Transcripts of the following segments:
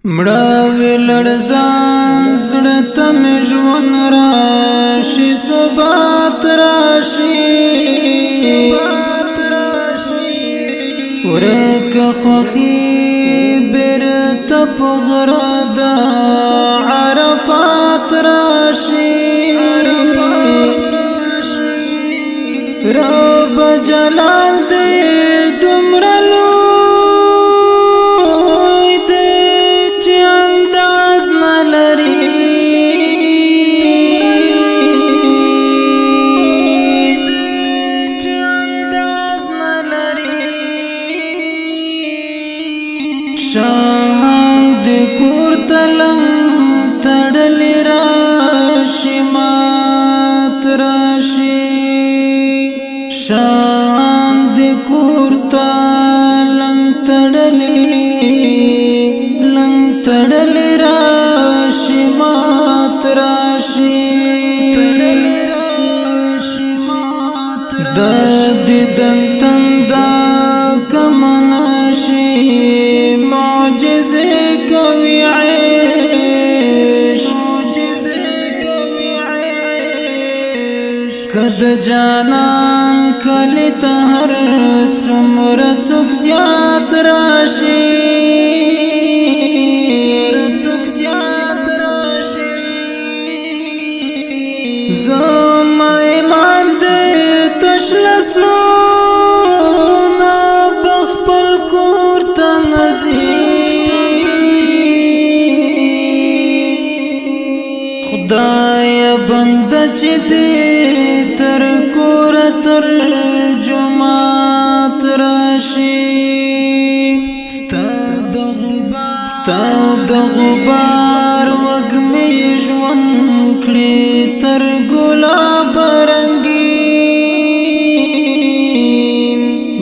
مړاوي لړزان زړه ته مې ژوند راشي ثبات راشي ورکه خوښي بیرته په غره د عرفات راشي رب جلال دې دومره لوی دی چې انداز نه لري شان دې کور تلم تړلې راشي مات راشي شان دې کور تلم تړلې راشي مات راشي د دې دنتن دا کمناشي معجزه کوي عيش کد جانان کلی ته هر څومره څوک زیات راشي زما ایمان دې تشلسونه بخپل کور ته خدای بنده چې دې تر کور تر جمعات راشي ستا د غبار وږمې ژوند کړي تر ګلاب رنګین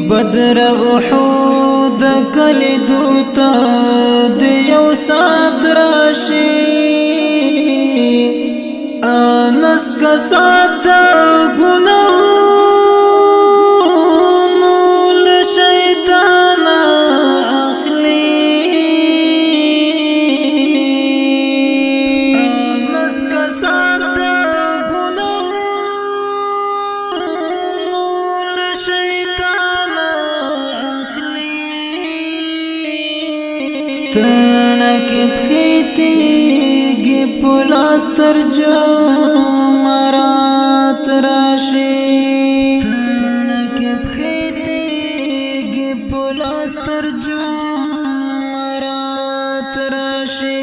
بدر احد کلیدو ته د یو سات راشي انس کسات د ګناهونو له شیطانه اخلي انس کسات د ګناهونو له شیطانه اخلي تنکه پخیتیږي پلاس تر جمرات راشي تنکه پخیتیږي پلاس تر جمرات راشي